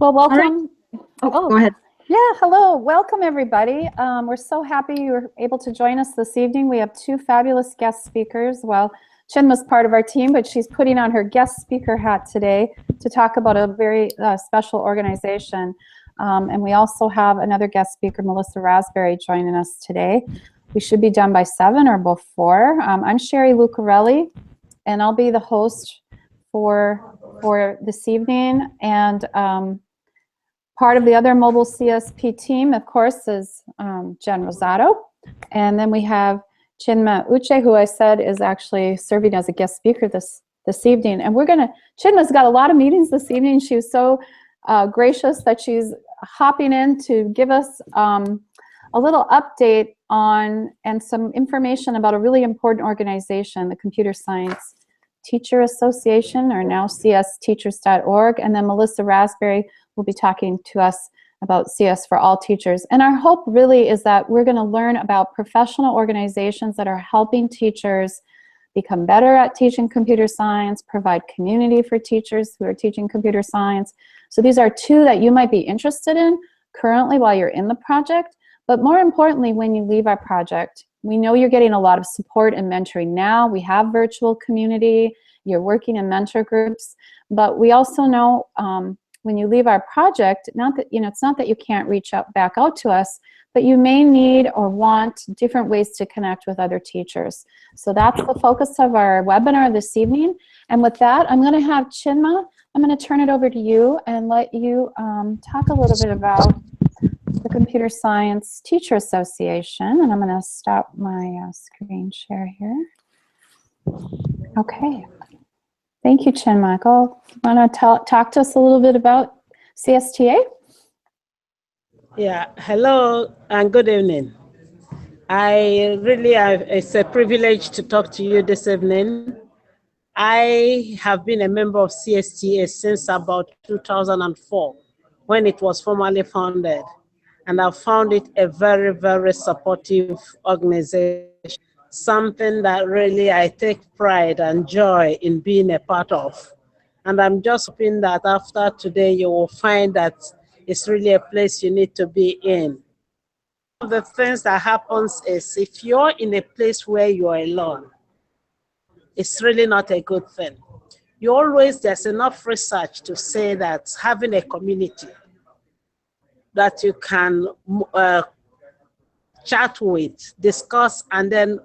Well, welcome. Right. Go ahead. Yeah, hello. Welcome, everybody. We're so happy you were able to join us this evening. We have two fabulous guest speakers. Well, Chinma's part of our team, but she's putting on her guest speaker hat today to talk about a very special organization. And we also have another guest speaker, Melissa Raspberry, joining us today. We should be done by 7 or before. I'm Sherry Lucarelli, and I'll be the host for this evening. And part of the other Mobile CSP team, of course, is Jen Rosato. And then we have Chinma Uche, who I said is actually serving as a guest speaker this evening. And Chinma's got a lot of meetings this evening. She was so gracious that she's hopping in to give us a little update on and some information about a really important organization, the Computer Science Teacher Association, or now csteachers.org. And then Melissa Raspberry will be talking to us about CS for All Teachers. And our hope really is that we're going to learn about professional organizations that are helping teachers become better at teaching computer science, provide community for teachers who are teaching computer science. So these are two that you might be interested in currently while you're in the project, but more importantly, when you leave our project. We know you're getting a lot of support and mentoring now. We have virtual community, you're working in mentor groups, but we also know when you leave our project, it's not that you can't reach back out to us, but you may need or want different ways to connect with other teachers. So that's the focus of our webinar this evening. And with that, I'm going to have Chinma. I'm going to turn it over to you and let you talk a little bit about the Computer Science Teacher Association. And I'm going to stop my screen share here. Okay. Thank you, Chinma. Want to talk to us a little bit about CSTA? Yeah, hello and good evening. It's a privilege to talk to you this evening. I have been a member of CSTA since about 2004, when it was formally founded. And I've found it a very, very supportive organization, something that really I take pride and joy in being a part of. And I'm just hoping that after today, you will find that it's really a place you need to be in. One of the things that happens is if you're in a place where you're alone, it's really not a good thing. There's enough research to say that having a community that you can chat with, discuss, and then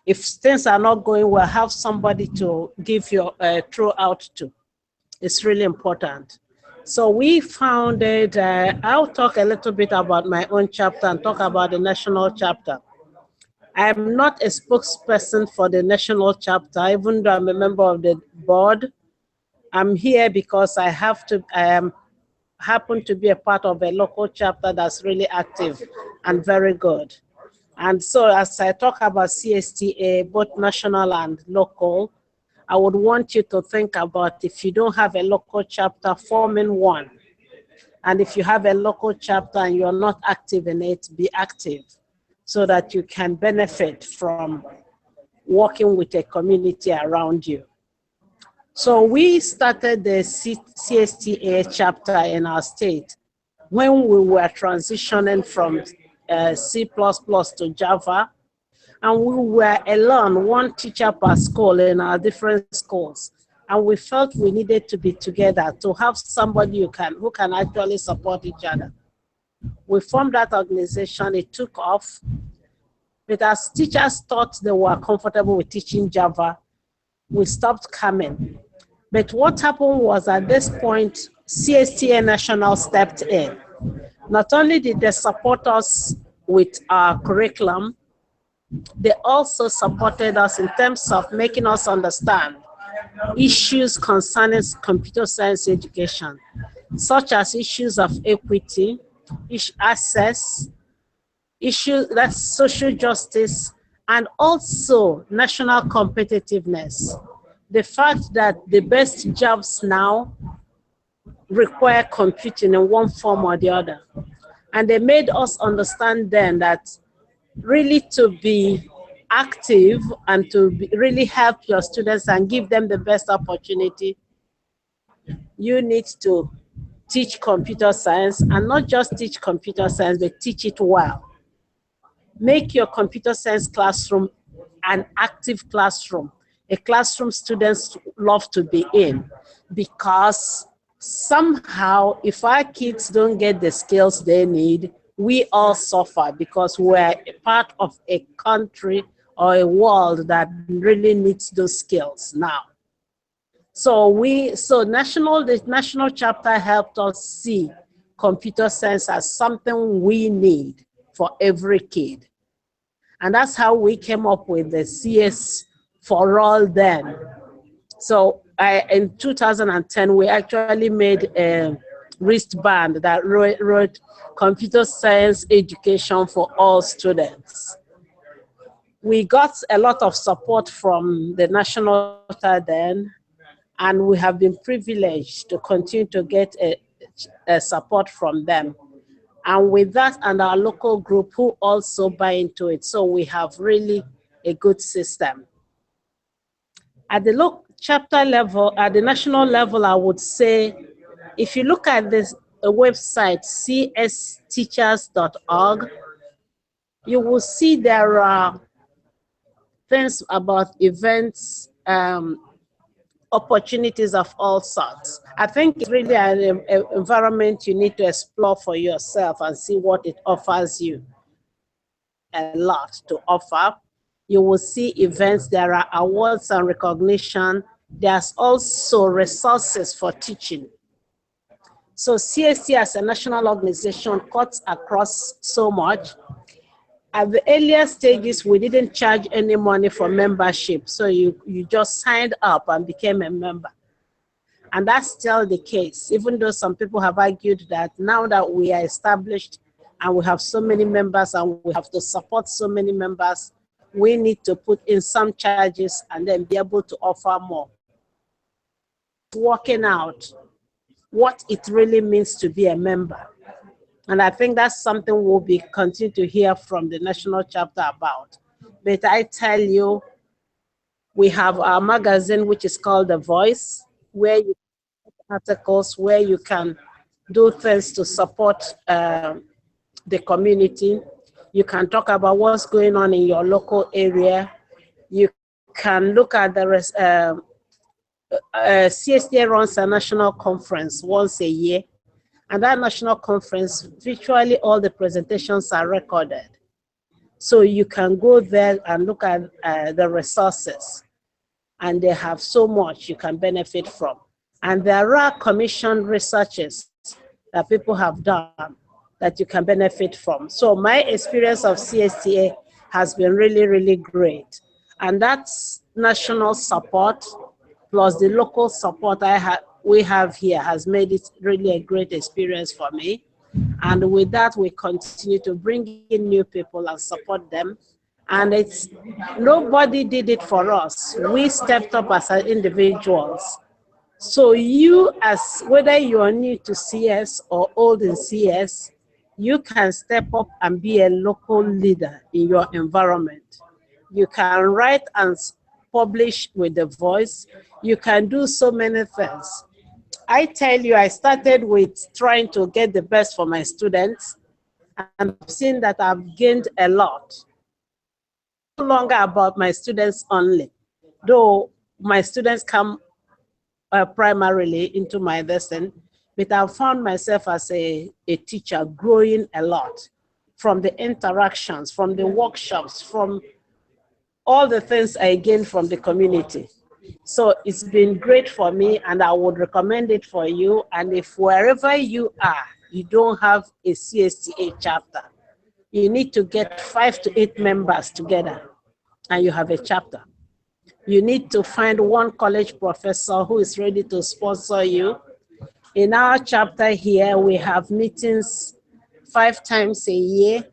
if things are not going well, have somebody to give your throw out to. It's really important. So we founded, I'll talk a little bit about my own chapter and talk about the national chapter. I'm not a spokesperson for the national chapter, even though I'm a member of the board. I'm here because I happen to be a part of a local chapter that's really active and very good. And so as I talk about CSTA, both national and local, I would want you to think about if you don't have a local chapter, forming one. And if you have a local chapter and you're not active in it, be active so that you can benefit from working with a community around you. So we started the CSTA chapter in our state when we were transitioning from C++ to Java, and we were alone, one teacher per school in our different schools. And we felt we needed to be together to have somebody who can actually support each other. We formed that organization, it took off. But as teachers thought they were comfortable with teaching Java, we stopped coming. But what happened was at this point, CSTA National stepped in. Not only did they support us with our curriculum, they also supported us in terms of making us understand issues concerning computer science education, such as issues of equity, access, issues that's social justice, and also national competitiveness. The fact that the best jobs now require computing in one form or the other. And they made us understand then that really to be active and to really help your students and give them the best opportunity, you need to teach computer science, and not just teach computer science, but teach it well. Make your computer science classroom an active classroom, a classroom students love to be in, because somehow if our kids don't get the skills they need, we all suffer, because we're a part of a country or a world that really needs those skills now. So the national chapter helped us see computer science as something we need for every kid. And that's how we came up with the CS for all then. So in 2010, we actually made a wristband that wrote computer science education for all students. We got a lot of support from the national chapter then, and we have been privileged to continue to get a support from them. And with that and our local group who also buy into it. So we have really a good system. At the local chapter level, at the national level, I would say, if you look at this website, csteachers.org, you will see there are things about events, opportunities of all sorts. I think it's really an environment you need to explore for yourself and see what it offers you. A lot to offer. You will see events, there are awards and recognition. There's also resources for teaching. So CST as a national organization cuts across so much. At the earlier stages, we didn't charge any money for membership. So you just signed up and became a member. And that's still the case, even though some people have argued that now that we are established and we have so many members and we have to support so many members, we need to put in some charges and then be able to offer more. Working out what it really means to be a member. And I think that's something we'll be continue to hear from the national chapter about. But I tell you, we have our magazine, which is called The Voice, where you have articles, where you can do things to support the community. You can talk about what's going on in your local area. You can look at the CSTA runs a national conference once a year. And that national conference, virtually all the presentations are recorded. So you can go there and look at the resources. And they have so much you can benefit from. And there are commissioned researches that people have done that you can benefit from. So my experience of CSTA has been really, really great. And that's national support plus the local support we have here has made it really a great experience for me. And with that, we continue to bring in new people and support them. And nobody did it for us. We stepped up as individuals. So you, whether you are new to CS or old in CS, you can step up and be a local leader in your environment. You can write and publish with The Voice. You can do so many things. I tell you, I started with trying to get the best for my students, and I've seen that I've gained a lot. No longer about my students only, though my students come primarily into my lesson, but I've found myself as a teacher growing a lot from the interactions, from the workshops, from all the things I gained from the community. So it's been great for me, and I would recommend it for you. And if wherever you are, you don't have a CSTA chapter, you need to get 5 to 8 members together and you have a chapter. You need to find one college professor who is ready to sponsor you. In our chapter here, we have meetings 5 times a year,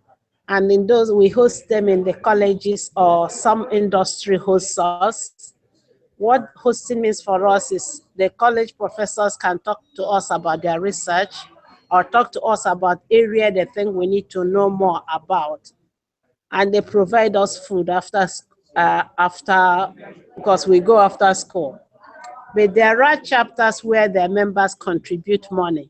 and in those we host them in the colleges, or some industry hosts us. What hosting means for us is the college professors can talk to us about their research or talk to us about area they think we need to know more about. And they provide us food because we go after school. But there are chapters where their members contribute money.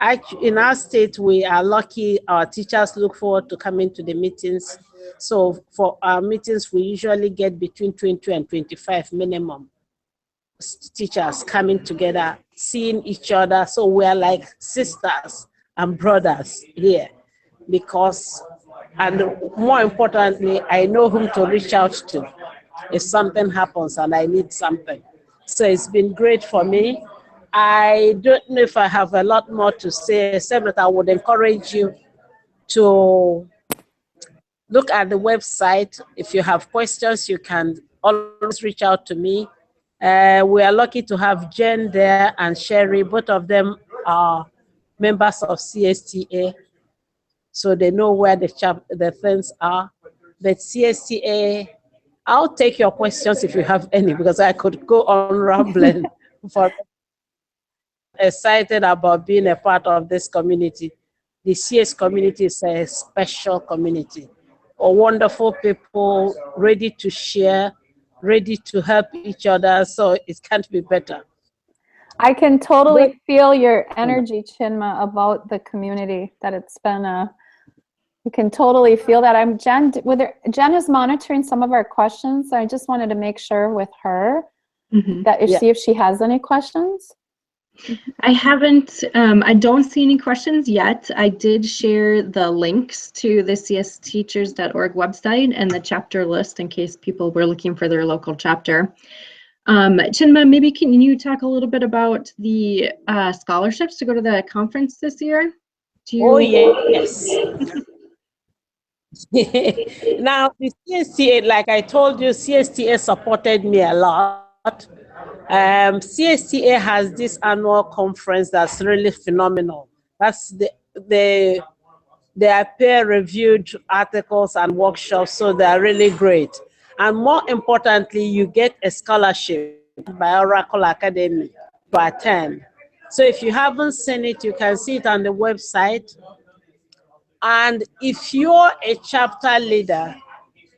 In our state, we are lucky. Our teachers look forward to coming to the meetings. So for our meetings, we usually get between 20 and 25 minimum teachers coming together, seeing each other. So we are like sisters and brothers here because, and more importantly, I know whom to reach out to if something happens and I need something. So it's been great for me. I don't know if I have a lot more to say, except that I would encourage you to look at the website. If you have questions, you can always reach out to me. We are lucky to have Jen there and Sherry. Both of them are members of CSTA, so they know where the things are. But CSTA, I'll take your questions if you have any, because I could go on rambling for excited about being a part of this community. The CS community is a special community, wonderful people ready to share, ready to help each other. So it can't be better. I can totally feel your energy, Chinma, about the community, that it's been you can totally feel that. Jen is monitoring some of our questions. So I just wanted to make sure with her that see if she has any questions. I haven't, I don't see any questions yet. I did share the links to the csteachers.org website and the chapter list in case people were looking for their local chapter. Chinma, maybe can you talk a little bit about the scholarships to go to the conference this year? Oh, yes. Now, the CSTA, like I told you, CSTA supported me a lot. CSTA has this annual conference that's really phenomenal. That's they are peer-reviewed articles and workshops, so they are really great. And more importantly, you get a scholarship by Oracle Academy to attend. So if you haven't seen it, you can see it on the website. And if you're a chapter leader,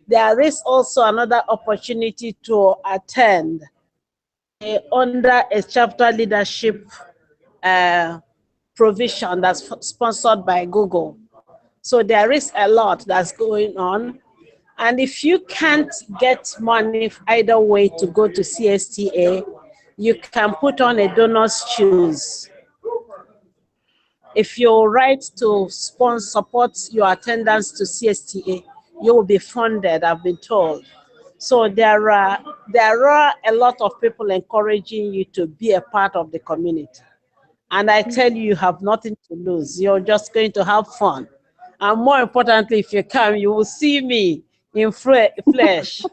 there is also another opportunity to attend under a chapter leadership provision that's sponsored by Google. So there is a lot that's going on. And if you can't get money either way to go to CSTA, you can put on a donor's shoes. If you write to support your attendance to CSTA, you will be funded, I've been told. So there are a lot of people encouraging you to be a part of the community. And I tell you, you have nothing to lose. You're just going to have fun. And more importantly, if you come, you will see me in flesh.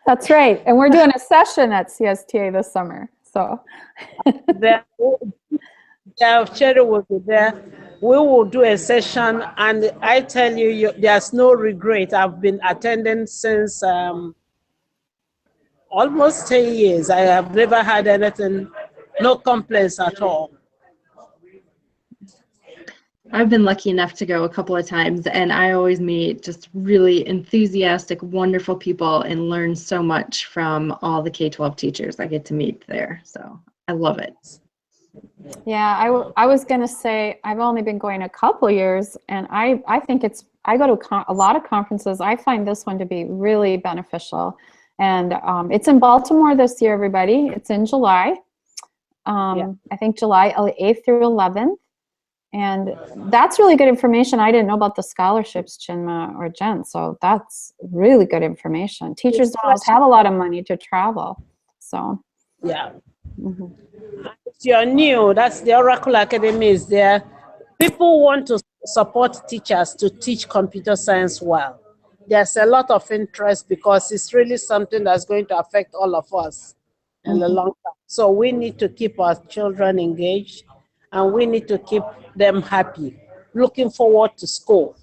That's right. And we're doing a session at CSTA this summer. So Cherry will be there. We will do a session, and I tell you, there's no regret. I've been attending since almost 10 years. I have never had anything, no complaints at all. I've been lucky enough to go a couple of times, and I always meet just really enthusiastic, wonderful people and learn so much from all the K-12 teachers I get to meet there. So I love it. Yeah, I was going to say, I've only been going a couple years, and I think I go to a lot of conferences. I find this one to be really beneficial. And it's in Baltimore this year, everybody. It's in July. I think July 8th through 11th. And that's really good information. I didn't know about the scholarships, Chinma or Jen, so that's really good information. Teachers don't always have a lot of money to travel, so. Yeah. If you're new, that's the Oracle Academy is there. People want to support teachers to teach computer science well. There's a lot of interest because it's really something that's going to affect all of us in the long term. So we need to keep our children engaged, and we need to keep them happy, looking forward to school.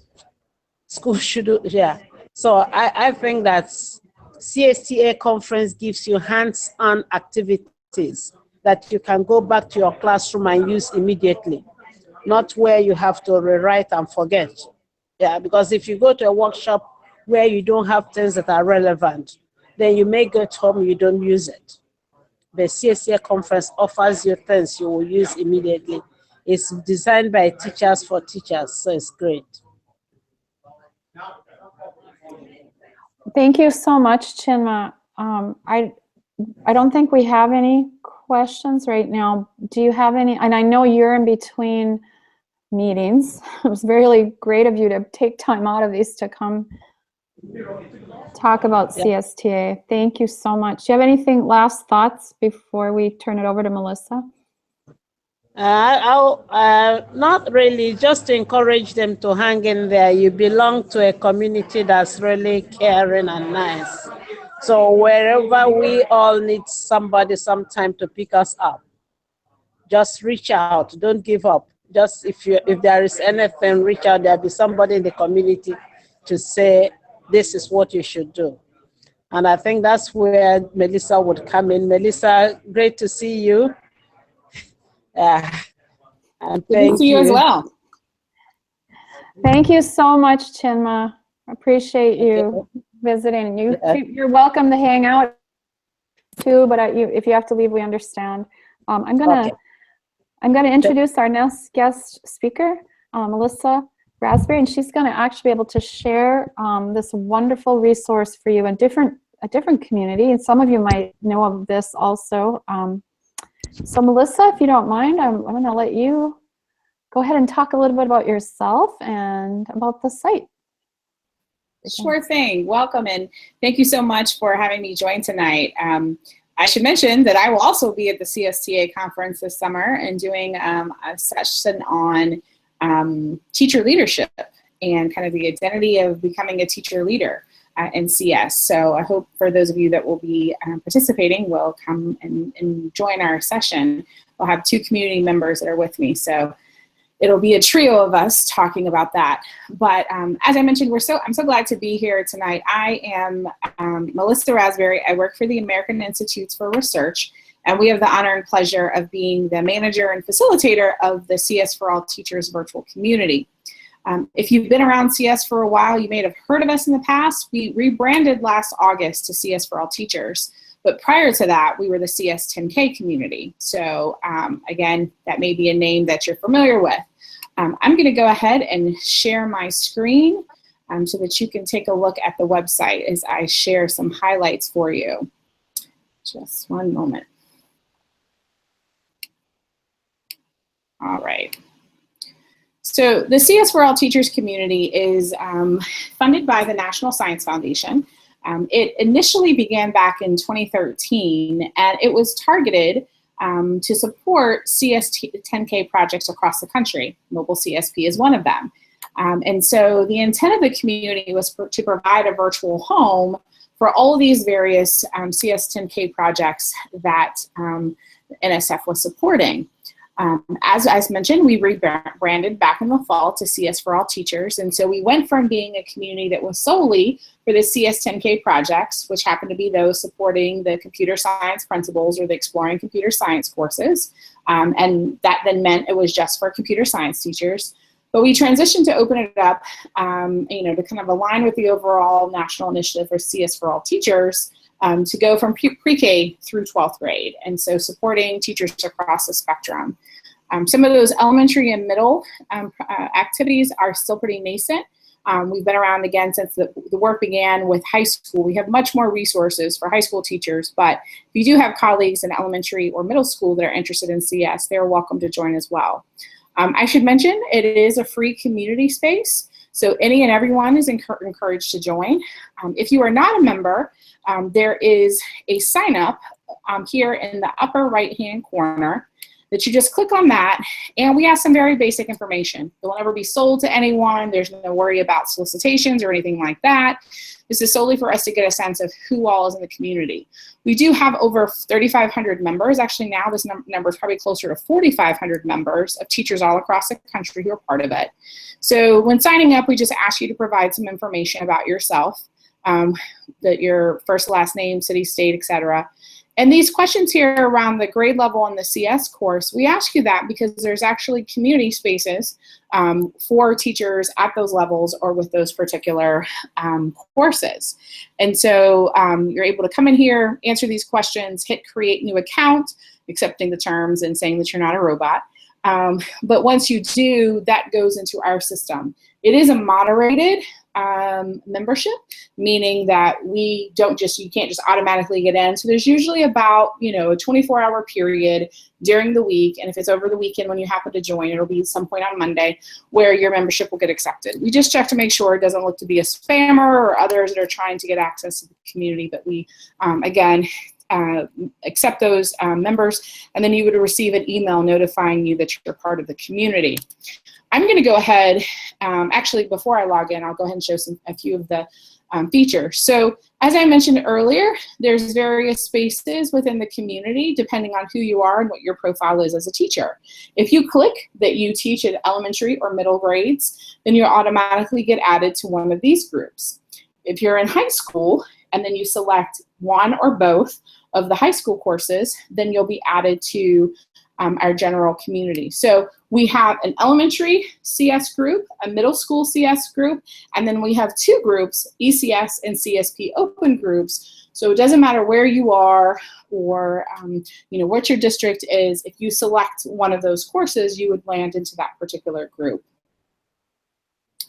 School should, So I think that CSTA conference gives you hands-on activities that you can go back to your classroom and use immediately, not where you have to rewrite and forget. Yeah, because if you go to a workshop where you don't have things that are relevant, then you may get home, you don't use it. the CSA conference offers you things you will use immediately. It's designed by teachers for teachers, so it's great. Thank you so much, Chinma. I don't think we have any questions right now. Do you have any? And I know you're in between meetings. It was really great of you to take time out of these to come talk about CSTA. Thank you so much. Do you have anything, last thoughts before we turn it over to Melissa? Not really, just to encourage them to hang in there. You belong to a community that's really caring and nice. So wherever we all need somebody sometime to pick us up, just reach out. Don't give up. Just if there is anything, reach out. There'll be somebody in the community to say, this is what you should do. And I think that's where Melissa would come in. Melissa, great to see you. And Good to see you as well. Thank you so much, Chinma. Appreciate you visiting. You're welcome to hang out too, but if you have to leave, we understand. I'm gonna introduce our next guest speaker, Melissa Raspberry, and she's going to actually be able to share this wonderful resource for you in a different community, and some of you might know of this also. So Melissa, if you don't mind, I'm going to let you go ahead and talk a little bit about yourself and about the site. Sure thing. Welcome, and thank you so much for having me join tonight. I should mention that I will also be at the CSTA conference this summer and doing a session on teacher leadership and kind of the identity of becoming a teacher leader in CS. So I hope for those of you that will be participating will come and join our session. We'll have 2 community members that are with me. So it'll be a trio of us talking about that. But as I mentioned, I'm so glad to be here tonight. I am Melissa Raspberry. I work for the American Institutes for Research, and we have the honor and pleasure of being the manager and facilitator of the CS for All Teachers virtual community. If you've been around CS for a while, you may have heard of us in the past. We rebranded last August to CS for All Teachers. But prior to that, we were the CS10K community. So again, that may be a name that you're familiar with. I'm going to go ahead and share my screen so that you can take a look at the website as I share some highlights for you. Just one moment. All right. So the CS for All Teachers community is funded by the National Science Foundation. It initially began back in 2013, and it was targeted to support CS10K projects across the country. Mobile CSP is one of them. And so the intent of the community was to provide a virtual home for all of these various CS10K projects that NSF was supporting. As mentioned, we rebranded back in the fall to CS for All Teachers, and so we went from being a community that was solely for the CS10K projects, which happened to be those supporting the computer science principles or the exploring computer science courses, and that then meant it was just for computer science teachers. But we transitioned to open it up, to kind of align with the overall national initiative for CS for All Teachers, to go from pre-K through 12th grade, and so supporting teachers across the spectrum. Some of those elementary and middle activities are still pretty nascent. We've been around again since the work began with high school. We have much more resources for high school teachers, but if you do have colleagues in elementary or middle school that are interested in CS, they're welcome to join as well. I should mention it is a free community space, so any and everyone is encouraged to join. If you are not a member, there is a sign up here in the upper right-hand corner that you just click on that, and we ask some very basic information. It will never be sold to anyone. There's no worry about solicitations or anything like that. This is solely for us to get a sense of who all is in the community. We do have over 3,500 members. Actually, now this number is probably closer to 4,500 members of teachers all across the country who are part of it. So when signing up, we just ask you to provide some information about yourself. your first, last name, city, state, etc. And these questions here around the grade level in the CS course, we ask you that because there's actually community spaces for teachers at those levels or with those particular courses. And so you're able to come in here, answer these questions, hit create new account, accepting the terms and saying that you're not a robot. But once you do, that goes into our system. It is a moderated membership, meaning that you can't just automatically get in. So there's usually about, a 24-hour period during the week. And if it's over the weekend when you happen to join, it'll be some point on Monday where your membership will get accepted. We just check to make sure it doesn't look to be a spammer or others that are trying to get access to the community. But we, again, accept those members, and then you would receive an email notifying you that you're part of the community. I'm going to go ahead, actually before I log in, I'll go ahead and show a few of the features. So as I mentioned earlier, there's various spaces within the community depending on who you are and what your profile is as a teacher. If you click that you teach at elementary or middle grades, then you'll automatically get added to one of these groups. If you're in high school and then you select one or both of the high school courses, then you'll be added to our general community. So we have an elementary CS group, a middle school CS group, and then we have two groups, ECS and CSP Open Groups. So it doesn't matter where you are or what your district is. If you select one of those courses, you would land into that particular group.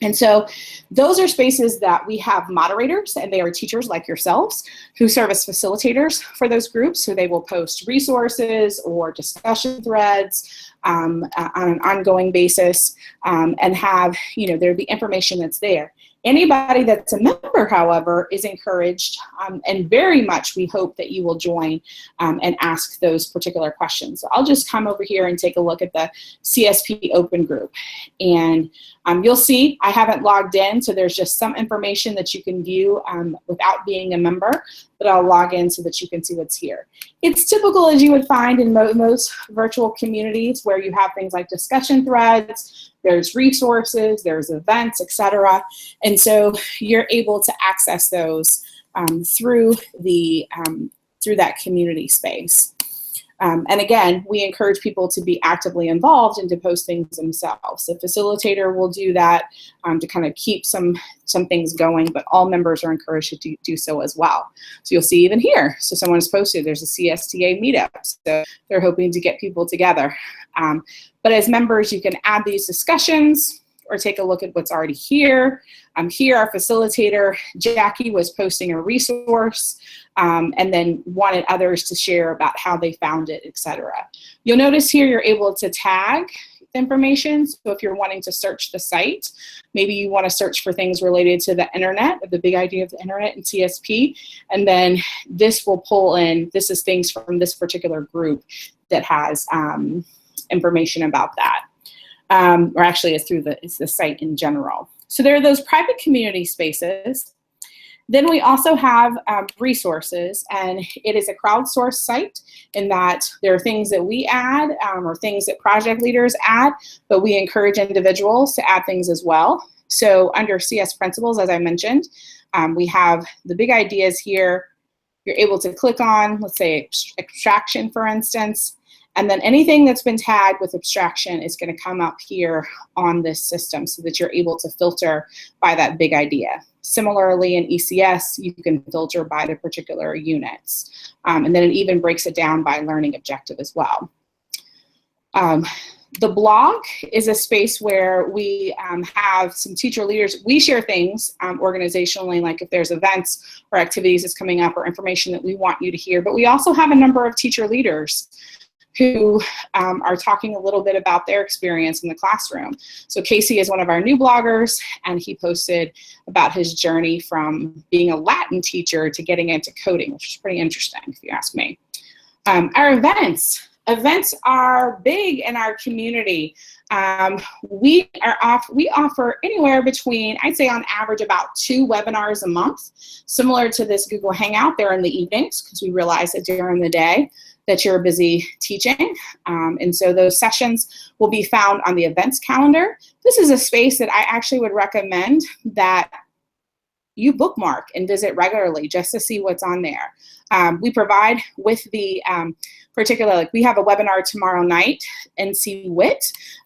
And so those are spaces that we have moderators, and they are teachers like yourselves who serve as facilitators for those groups. So they will post resources or discussion threads on an ongoing basis and have, there'll be information that's there. Anybody that's a member, however, is encouraged, and very much we hope that you will join and ask those particular questions. So I'll just come over here and take a look at the CSP Open Group. And you'll see I haven't logged in, so there's just some information that you can view without being a member, but I'll log in so that you can see what's here. It's typical, as you would find in most virtual communities, where you have things like discussion threads, there's resources, there's events, etc. And so you're able to access those through that community space. And again, we encourage people to be actively involved and to post things themselves. The facilitator will do that to kind of keep some things going, but all members are encouraged to do so as well. So you'll see even here, so someone has posted, there's a CSTA meetup. So they're hoping to get people together. But as members, you can add these discussions or take a look at what's already here. Here, our facilitator, Jackie, was posting a resource and then wanted others to share about how they found it, etc. You'll notice here you're able to tag information. So if you're wanting to search the site, maybe you want to search for things related to the internet, the big idea of the internet and CSP, and then this will pull in, this is things from this particular group that has information about that. Or actually it's the site in general. So there are those private community spaces. Then we also have resources, and it is a crowdsourced site in that there are things that we add or things that project leaders add, but we encourage individuals to add things as well. So under CS Principles, as I mentioned, we have the big ideas here. You're able to click on, let's say, abstraction, for instance, and then anything that's been tagged with abstraction is going to come up here on this system so that you're able to filter by that big idea. Similarly, in ECS, you can filter by the particular units. And then it even breaks it down by learning objective as well. The blog is a space where we have some teacher leaders. We share things organizationally, like if there's events or activities that's coming up or information that we want you to hear. But we also have a number of teacher leaders who are talking a little bit about their experience in the classroom. So Casey is one of our new bloggers, and he posted about his journey from being a Latin teacher to getting into coding, which is pretty interesting, if you ask me. Our events. Events are big in our community. We offer anywhere between, I'd say on average, about 2 webinars a month, similar to this Google Hangout. They're in the evenings because we realize that during the day that you're busy teaching. And so those sessions will be found on the events calendar. This is a space that I actually would recommend that you bookmark and visit regularly just to see what's on there. We provide with the particular, like we have a webinar tomorrow night, NC WIT.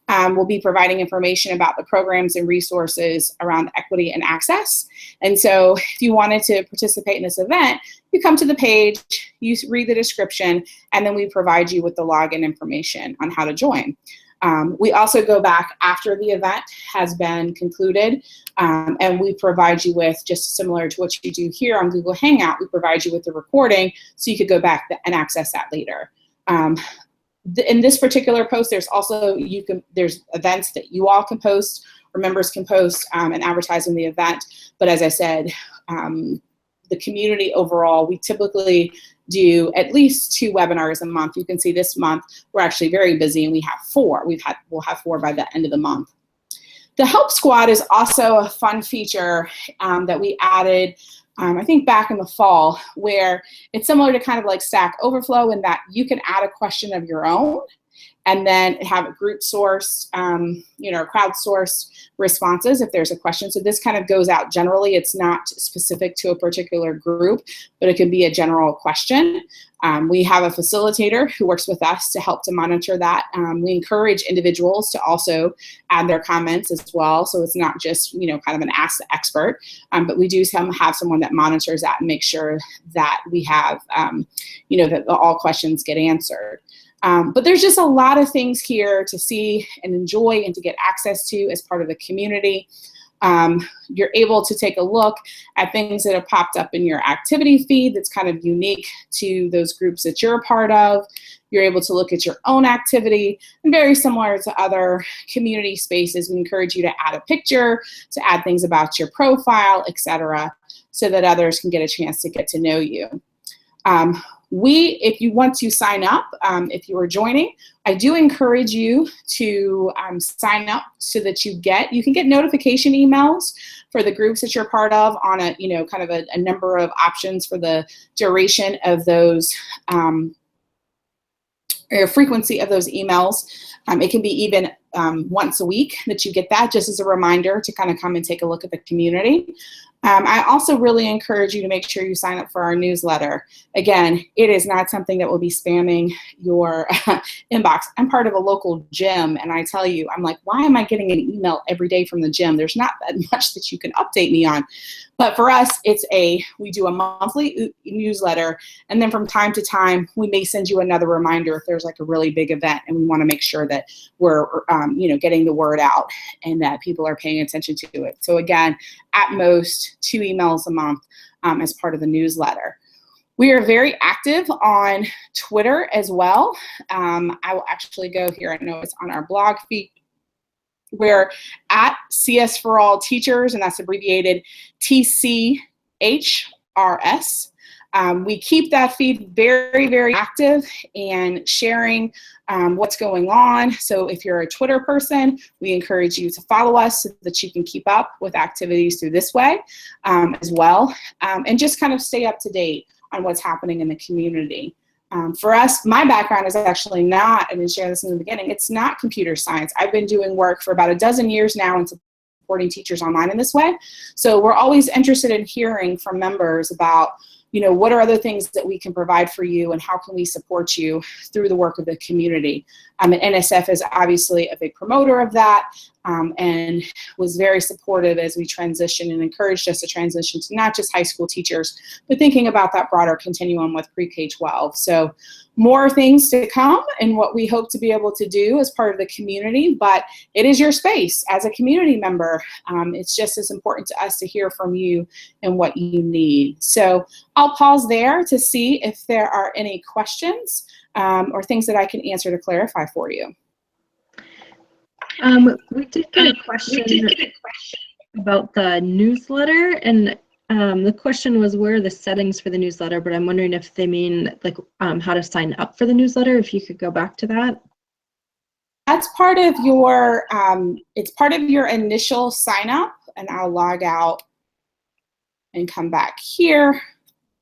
We'll be providing information about the programs and resources around equity and access. And so if you wanted to participate in this event, you come to the page, you read the description, and then we provide you with the login information on how to join. We also go back after the event has been concluded, and we provide you with, just similar to what you do here on Google Hangout, we provide you with the recording so you could go back and access that later. In this particular post, there's also, there's events that you all can post or members can post and advertise in the event. But as I said, the community overall, we typically do at least 2 webinars a month. You can see this month we're actually very busy and we have 4. We'll have 4 by the end of the month. The Help Squad is also a fun feature that we added I think back in the fall, where it's similar to kind of like Stack Overflow in that you can add a question of your own and then have a group source, crowdsourced responses if there's a question. So this kind of goes out generally. It's not specific to a particular group, but it can be a general question. We have a facilitator who works with us to help to monitor that. We encourage individuals to also add their comments as well. So it's not just, kind of an ask the expert, but we do have someone that monitors that and makes sure that we have, that all questions get answered. But there's just a lot of things here to see and enjoy and to get access to as part of the community. You're able to take a look at things that have popped up in your activity feed that's kind of unique to those groups that you're a part of. You're able to look at your own activity, and very similar to other community spaces, we encourage you to add a picture, to add things about your profile, etc., so that others can get a chance to get to know you. If you want to sign up, if you are joining, I do encourage you to sign up so that you can get notification emails for the groups that you're part of on a, kind of a number of options for the duration of those, or frequency of those emails. It can be even once a week that you get that, just as a reminder to kind of come and take a look at the community. I also really encourage you to make sure you sign up for our newsletter. Again, it is not something that will be spamming your inbox. I'm part of a local gym, and I tell you, I'm like, why am I getting an email every day from the gym? There's not that much that you can update me on. But for us, we do a monthly newsletter, and then from time to time, we may send you another reminder if there's like a really big event, and we want to make sure that we're, getting the word out and that people are paying attention to it. So again, at most 2 emails a month as part of the newsletter. We are very active on Twitter as well. I will actually go here. I know it's on our blog feed. We're at CS for All Teachers, and that's abbreviated TCHRS. We keep that feed very, very active and sharing what's going on. So if you're a Twitter person, we encourage you to follow us so that you can keep up with activities through this way as well, and just kind of stay up to date on what's happening in the community. For us, my background is actually not, I didn't share this in the beginning, it's not computer science. I've been doing work for about a dozen years now in supporting teachers online in this way. So we're always interested in hearing from members about, what are other things that we can provide for you and how can we support you through the work of the community. And NSF is obviously a big promoter of that and was very supportive as we transitioned and encouraged us to transition to not just high school teachers, but thinking about that broader continuum with pre-K-12. So more things to come and what we hope to be able to do as part of the community, but it is your space as a community member. It's just as important to us to hear from you and what you need. So I'll pause there to see if there are any questions or things that I can answer to clarify for you. We did get a question about the newsletter, and the question was, where are the settings for the newsletter? But I'm wondering if they mean like how to sign up for the newsletter, if you could go back to that. That's part of your, it's part of your initial sign up, and I'll log out and come back here.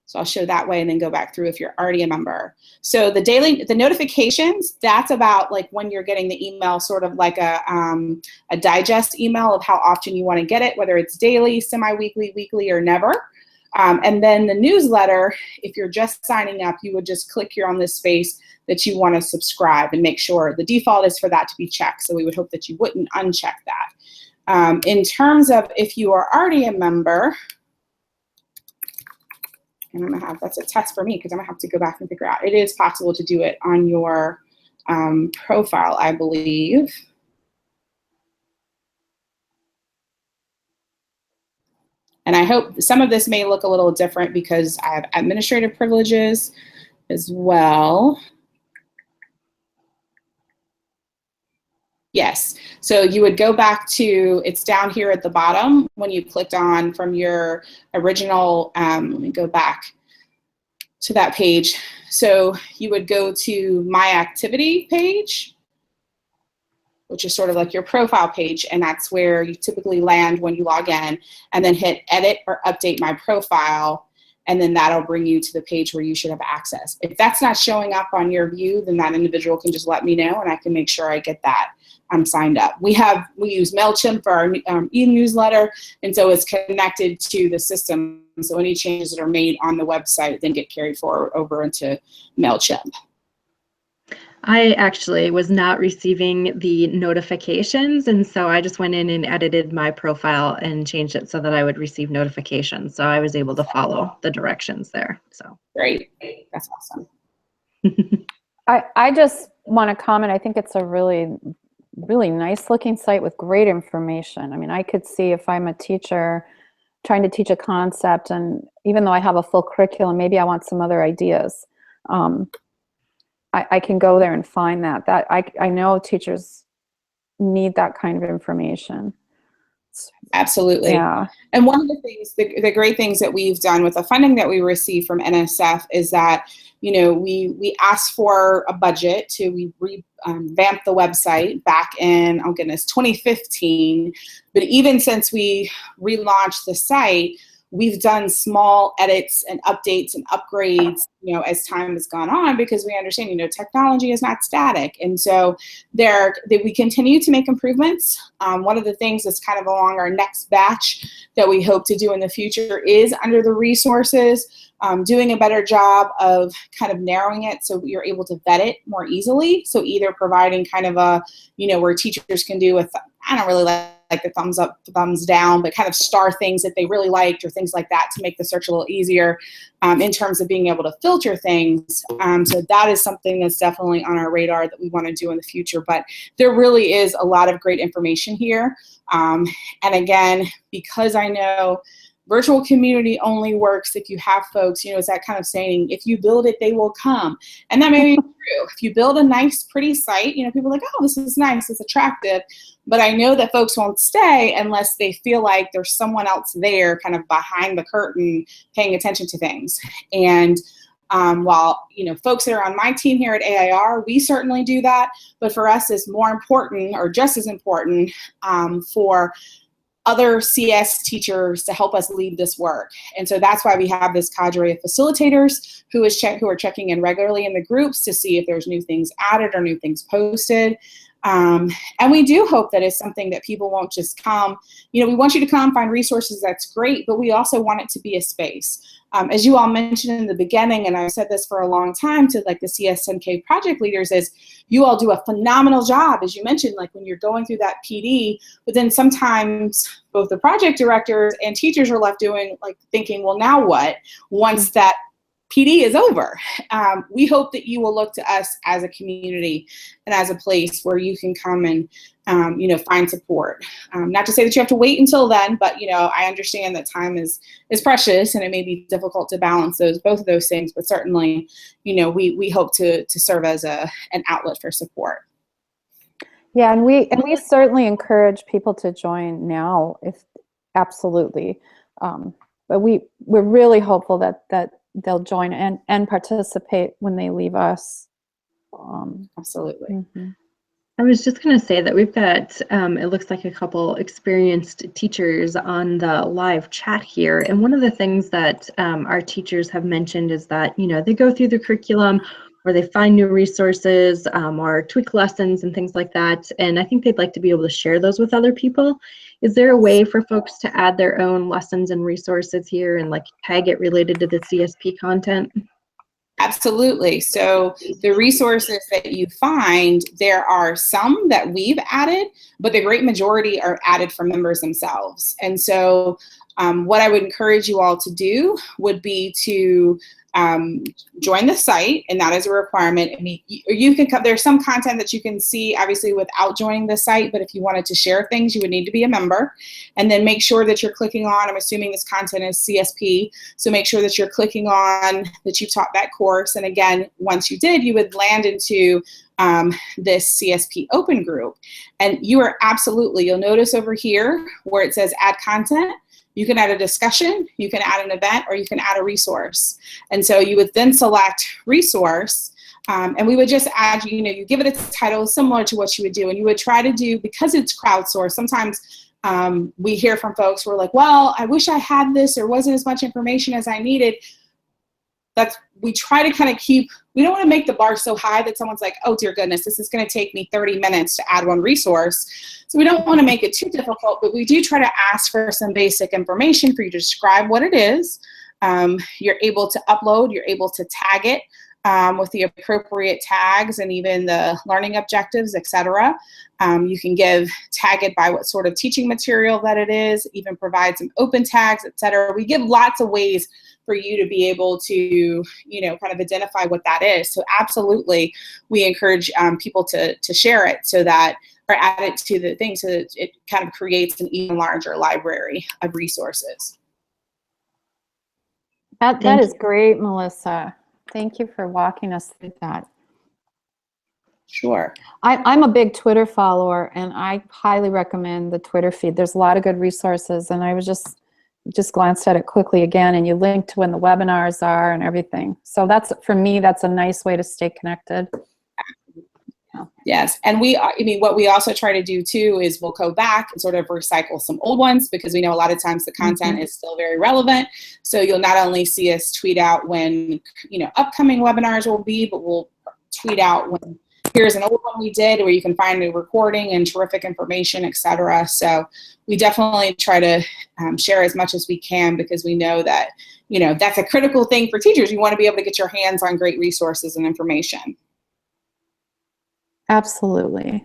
So I'll show that way and then go back through if you're already a member. So the notifications, that's about like when you're getting the email, sort of like a digest email of how often you want to get it, whether it's daily, semi-weekly, weekly, or never. And then the newsletter, if you're just signing up, you would just click here on this space that you want to subscribe and make sure the default is for that to be checked. So we would hope that you wouldn't uncheck that. In terms of if you are already a member, and I'm gonna have, that's a test for me because I'm gonna have to go back and figure out. It is possible to do it on your profile, I believe. And I hope some of this may look a little different because I have administrative privileges as well. Yes, so you would go back to, it's down here at the bottom when you clicked on from your original, let me go back to that page. So you would go to My Activity page, which is sort of like your profile page, and that's where you typically land when you log in, and then hit Edit or Update My Profile, and then that'll bring you to the page where you should have access. If that's not showing up on your view, then that individual can just let me know and I can make sure I get that signed up. We use MailChimp for our e-newsletter, and so it's connected to the system. So any changes that are made on the website then get carried forward over into MailChimp. I actually was not receiving the notifications, and so I just went in and edited my profile and changed it so that I would receive notifications. So I was able to follow the directions there. So great, that's awesome. I just want to comment. I think it's a really nice looking site with great information. I mean, I could see if I'm a teacher trying to teach a concept, and even though I have a full curriculum, maybe I want some other ideas. I can go there and find that. I know teachers need that kind of information. Absolutely. Yeah. And one of the things, the great things that we've done with the funding that we receive from NSF is that, you know, we asked for a budget to revamp the website back in, oh goodness, 2015. But even since we relaunched the site, we've done small edits and updates and upgrades, you know, as time has gone on, because we understand, you know, technology is not static. And so we continue to make improvements. One of the things that's kind of along our next batch that we hope to do in the future is under the resources, doing a better job of kind of narrowing it so you're able to vet it more easily. So either providing kind of a, you know, where teachers can do with, I don't really like the thumbs up, thumbs down, but kind of star things that they really liked or things like that to make the search a little easier in terms of being able to filter things. So that is something that's definitely on our radar that we want to do in the future. But there really is a lot of great information here. And again, because I know virtual community only works if you have folks, you know, it's that kind of saying, if you build it, they will come. And that may be true. If you build a nice, pretty site, you know, people are like, oh, this is nice, it's attractive. But I know that folks won't stay unless they feel like there's someone else there kind of behind the curtain paying attention to things. And while, you know, folks that are on my team here at AIR, we certainly do that. But for us, it's more important, or just as important, for other CS teachers to help us lead this work. And so that's why we have this cadre of facilitators who are checking in regularly in the groups to see if there's new things added or new things posted. And we do hope that it's something that people won't just come. You know, we want you to come find resources, that's great, but we also want it to be a space. As you all mentioned in the beginning, and I've said this for a long time to like the CS10K project leaders, is you all do a phenomenal job, as you mentioned, like when you're going through that PD, but then sometimes both the project directors and teachers are left thinking, well, now what, once that PD is over. We hope that you will look to us as a community and as a place where you can come and, you know, find support. Not to say that you have to wait until then, but, you know, I understand that time is precious and it may be difficult to balance both of those things, but certainly, you know, we hope to serve as an outlet for support. Yeah, and we certainly encourage people to join now, if absolutely. But we're really hopeful that they'll join and participate when they leave us. Absolutely. Mm-hmm. I was just going to say that we've got, it looks like a couple experienced teachers on the live chat here. And one of the things that our teachers have mentioned is that, you know, they go through the curriculum or they find new resources or tweak lessons and things like that. And I think they'd like to be able to share those with other people. Is there a way for folks to add their own lessons and resources here and like tag it related to the CSP content? Absolutely. So the resources that you find, there are some that we've added, but the great majority are added from members themselves. And so what I would encourage you all to do would be to join the site, and that is a requirement. I mean, you can come, there's some content that you can see obviously without joining the site, but if you wanted to share things, you would need to be a member. And then make sure that you're clicking on, I'm assuming this content is CSP, so make sure that you're clicking on that you've taught that course. And again, once you did, you would land into this CSP Open Group. And you are absolutely, you'll notice over here where it says add content, you can add a discussion, you can add an event, or you can add a resource. And so you would then select resource, and we would just add, you know, you give it a title similar to what you would do. And you would try to do, because it's crowdsourced, sometimes we hear from folks who are like, well, I wish I had this, or wasn't as much information as I needed. We try to kind of keep, we don't want to make the bar so high that someone's like, oh dear goodness, this is going to take me 30 minutes to add one resource. So we don't want to make it too difficult, but we do try to ask for some basic information for you to describe what it is. You're able to upload, you're able to tag it with the appropriate tags and even the learning objectives, etc. You can tag it by what sort of teaching material that it is, even provide some open tags, etc. We give lots of ways for you to be able to, you know, kind of identify what that is. So absolutely, we encourage people to share it so that, or add it to the thing so that it kind of creates an even larger library of resources. That is great, Melissa. Thank you for walking us through that. Sure. I'm a big Twitter follower, and I highly recommend the Twitter feed. There's a lot of good resources, and I was just glanced at it quickly again, and you link to when the webinars are and everything. So that's, for me, that's a nice way to stay connected. Yeah. Yes, and I mean, what we also try to do too is we'll go back and sort of recycle some old ones, because we know a lot of times the content is still very relevant. So you'll not only see us tweet out when, you know, upcoming webinars will be, but we'll tweet out when here's an old one we did, where you can find a recording and terrific information, etc. So we definitely try to share as much as we can, because we know that, you know, that's a critical thing for teachers. You want to be able to get your hands on great resources and information. Absolutely.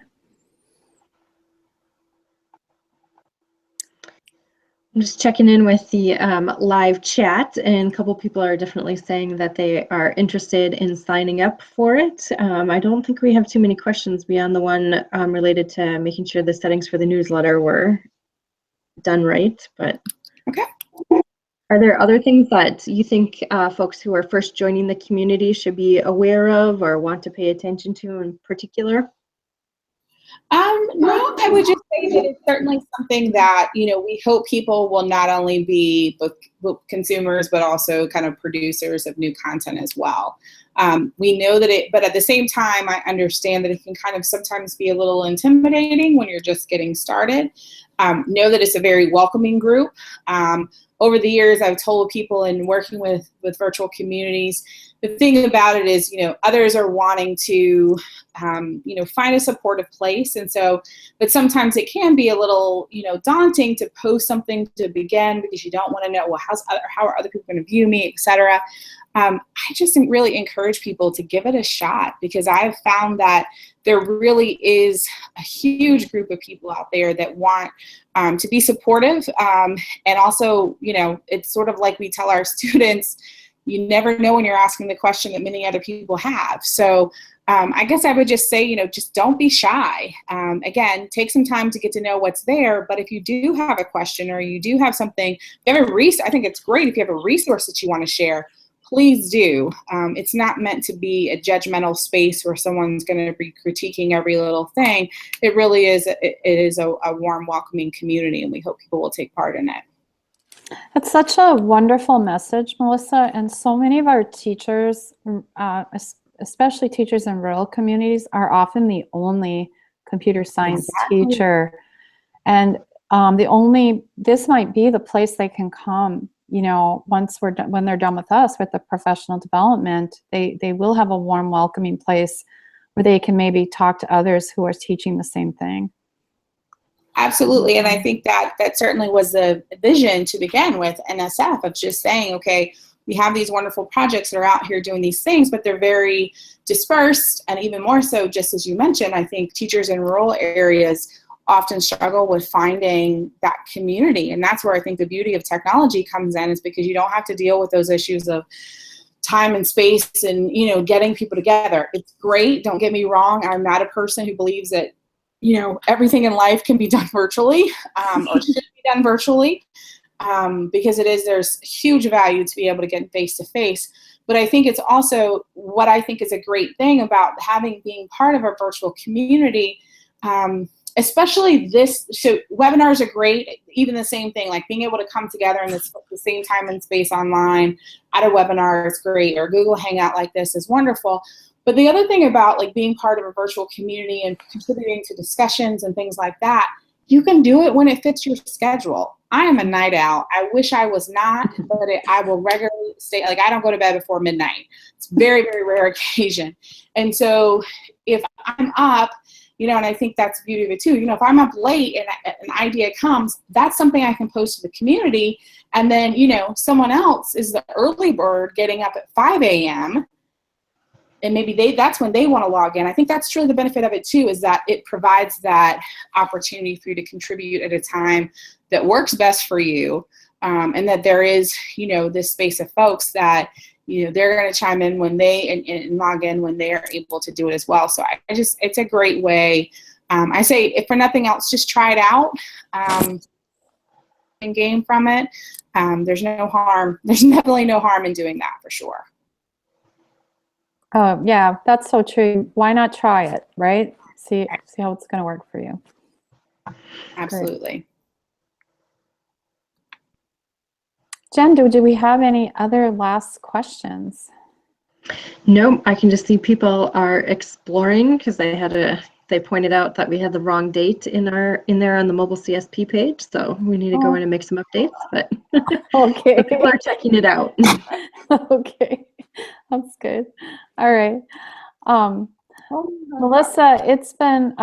I'm just checking in with the live chat, and a couple people are definitely saying that they are interested in signing up for it. I don't think we have too many questions beyond the one related to making sure the settings for the newsletter were done right, but okay. Are there other things that you think folks who are first joining the community should be aware of or want to pay attention to in particular? No, I would just say that it's certainly something that, you know, we hope people will not only be book consumers, but also kind of producers of new content as well. We know that but at the same time, I understand that it can kind of sometimes be a little intimidating when you're just getting started. Know that it's a very welcoming group. Over the years, I've told people in working with virtual communities, the thing about it is, you know, others are wanting to, you know, find a supportive place. And so, but sometimes it can be a little, you know, daunting to post something to begin, because you don't want to know, well, how are other people going to view me, etc. I just really encourage people to give it a shot, because I've found that there really is a huge group of people out there that want to be supportive. And also, you know, it's sort of like we tell our students, you never know when you're asking the question that many other people have. So I guess I would just say, you know, just don't be shy. Again, take some time to get to know what's there. But if you do have a question, or you do have something, you have I think it's great if you have a resource that you want to share. Please do. It's not meant to be a judgmental space where someone's going to be critiquing every little thing. It really is. It is a warm, welcoming community, and we hope people will take part in it. That's such a wonderful message, Melissa. And so many of our teachers, especially teachers in rural communities, are often the only computer science Exactly. teacher. And this might be the place they can come, once when they're done with us with the professional development, they will have a warm, welcoming place where they can maybe talk to others who are teaching the same thing. Absolutely. And I think that certainly was the vision to begin with NSF, of just saying, okay, we have these wonderful projects that are out here doing these things, but they're very dispersed. And even more so, just as you mentioned, I think teachers in rural areas often struggle with finding that community. And that's where I think the beauty of technology comes in, is because you don't have to deal with those issues of time and space and, getting people together. It's great. Don't get me wrong. I'm not a person who believes that, everything in life can be done virtually, or should be done virtually, because there's huge value to be able to get face to face. But I think it's also what I think is a great thing about being part of a virtual community, especially this. So webinars are great. Even the same thing, like being able to come together in the same time and space online at a webinar is great, or Google Hangout like this is wonderful. But the other thing about being part of a virtual community and contributing to discussions and things like that, you can do it when it fits your schedule. I am a night owl. I wish I was not, but I will regularly stay. I don't go to bed before midnight. It's a very, very rare occasion. And so if I'm up, and I think that's the beauty of it too. If I'm up late and an idea comes, that's something I can post to the community. And then, someone else is the early bird getting up at 5 a.m. and maybe that's when they want to log in. I think that's truly the benefit of it too, is that it provides that opportunity for you to contribute at a time that works best for you, and that there is, this space of folks that, they're going to chime in when and log in when they are able to do it as well. So it's a great way. I say, if for nothing else, just try it out, and gain from it. There's no harm. There's definitely no harm in doing that, for sure. Yeah, that's so true. Why not try it, right? See how it's going to work for you. Absolutely. Great. Jen, do we have any other last questions? No, I can just see people are exploring, because they pointed out that we had the wrong date in there on the Mobile CSP page, so we need to go in and make some updates. But okay, so people are checking it out. Okay, that's good. All right, Melissa, it's been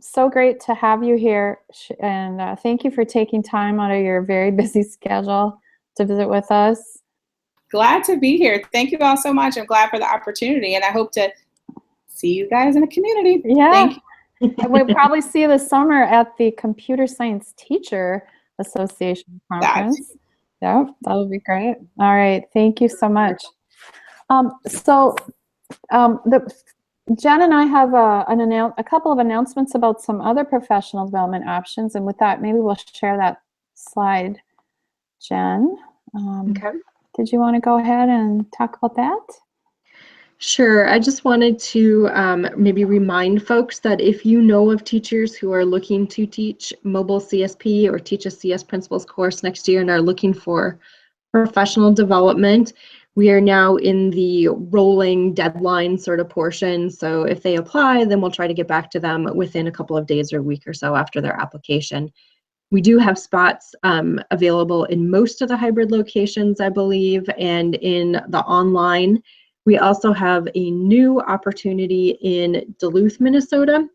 so great to have you here, and thank you for taking time out of your very busy schedule to visit with us. Glad to be here. Thank you all so much. I'm glad for the opportunity, and I hope to see you guys in the community. Yeah. Thank you. And we'll probably see you this summer at the Computer Science Teacher Association conference. Yeah, that'll be great. All right, thank you so much. Jen and I have a couple of announcements about some other professional development options, and with that, maybe we'll share that slide. Jen, Okay. did you want to go ahead and talk about that? Sure. I just wanted to maybe remind folks that if you know of teachers who are looking to teach Mobile CSP or teach a CS Principles course next year and are looking for professional development, we are now in the rolling deadline sort of portion. So if they apply, then we'll try to get back to them within a couple of days or a week or so after their application. We do have spots available in most of the hybrid locations, I believe, and in the online. We also have a new opportunity in Duluth, Minnesota.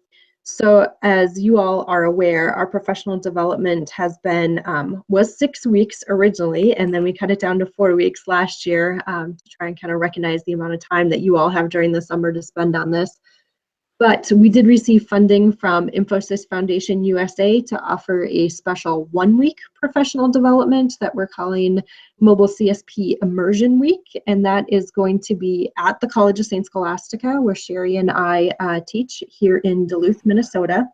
So as you all are aware, our professional development has been, was 6 weeks originally, and then we cut it down to 4 weeks last year to try and kind of recognize the amount of time that you all have during the summer to spend on this. But we did receive funding from Infosys Foundation USA to offer a special 1-week professional development that we're calling Mobile CSP Immersion Week. And that is going to be at the College of St. Scholastica, where Sherry and I teach here in Duluth, Minnesota.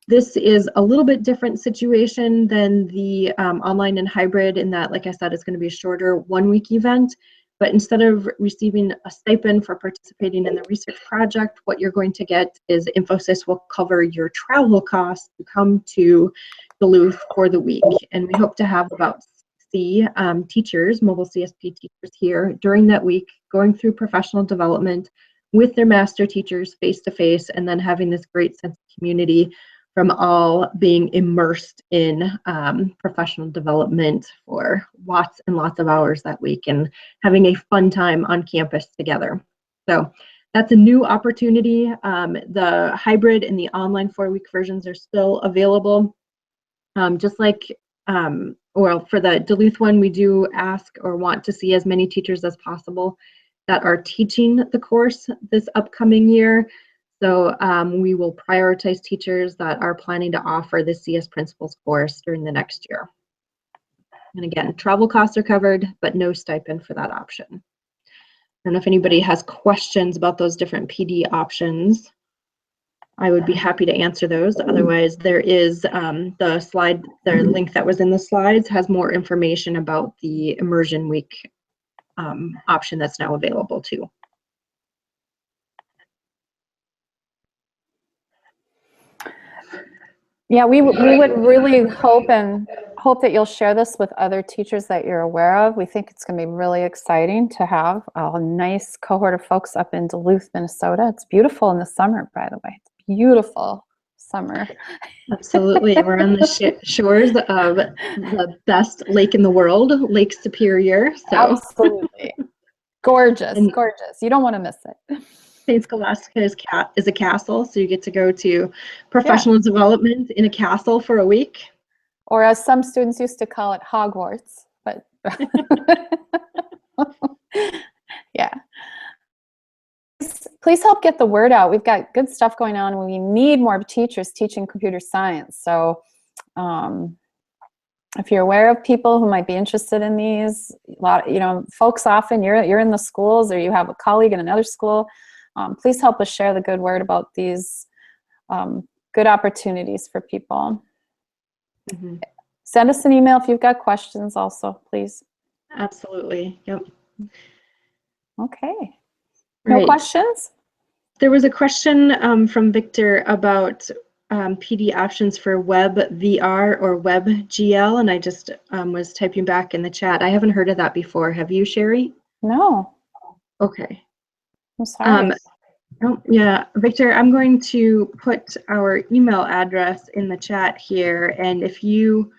This is a little bit different situation than the online and hybrid in that, like I said, it's going to be a shorter 1-week event. But instead of receiving a stipend for participating in the research project, what you're going to get is Infosys will cover your travel costs to come to Duluth for the week. And we hope to have about 60 teachers, Mobile CSP teachers here during that week, going through professional development, with their master teachers face to face, and then having this great sense of community from all being immersed in professional development for lots and lots of hours that week and having a fun time on campus together. So that's a new opportunity. The hybrid and the online 4-week versions are still available. Just like, well, for the Duluth one, we do ask or want to see as many teachers as possible that are teaching the course this upcoming year. So we will prioritize teachers that are planning to offer the CS Principles course during the next year. And again, travel costs are covered, but no stipend for that option. I don't know if anybody has questions about those different PD options. I would be happy to answer those. Otherwise, there is the link that was in the slides has more information about the Immersion Week option that's now available too. Yeah, we would really hope that you'll share this with other teachers that you're aware of. We think it's going to be really exciting to have a nice cohort of folks up in Duluth, Minnesota. It's beautiful in the summer, by the way. It's beautiful summer. Absolutely. We're on the shores of the best lake in the world, Lake Superior. So. Absolutely. Gorgeous, gorgeous. You don't want to miss it. St. Scholastica is a castle, so you get to go to professional development in a castle for a week. Or as some students used to call it, Hogwarts. But yeah. Please help get the word out. We've got good stuff going on. We need more teachers teaching computer science. So if you're aware of people who might be interested in these, folks often you're in the schools or you have a colleague in another school. Please help us share the good word about these good opportunities for people. Mm-hmm. Send us an email if you've got questions also, please. Absolutely. Yep. Okay. No questions? There was a question from Victor about PD options for web VR or web GL, and I just was typing back in the chat. I haven't heard of that before. Have you, Sherry? No. Okay. I'm sorry. Yeah, Victor, I'm going to put our email address in the chat here, and if you,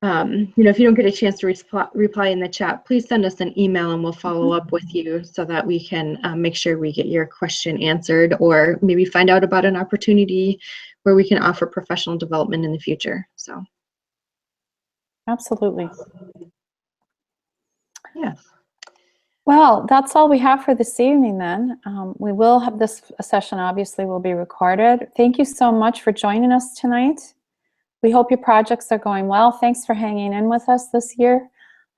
if you don't get a chance to reply in the chat, please send us an email and we'll follow up with you so that we can make sure we get your question answered, or maybe find out about an opportunity where we can offer professional development in the future. So. Absolutely. Yes. Well, that's all we have for this evening then. We will have this session, obviously, will be recorded. Thank you so much for joining us tonight. We hope your projects are going well. Thanks for hanging in with us this year.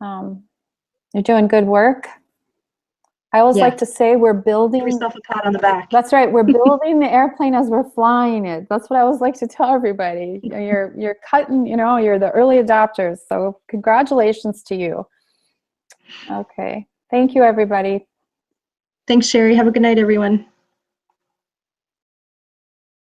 You're doing good work. I always like to say we're building. Give yourself a pat on the back. That's right. We're building the airplane as we're flying it. That's what I always like to tell everybody. You're cutting, you're the early adopters. So congratulations to you. Okay. Thank you, everybody. Thanks, Sherry. Have a good night, everyone.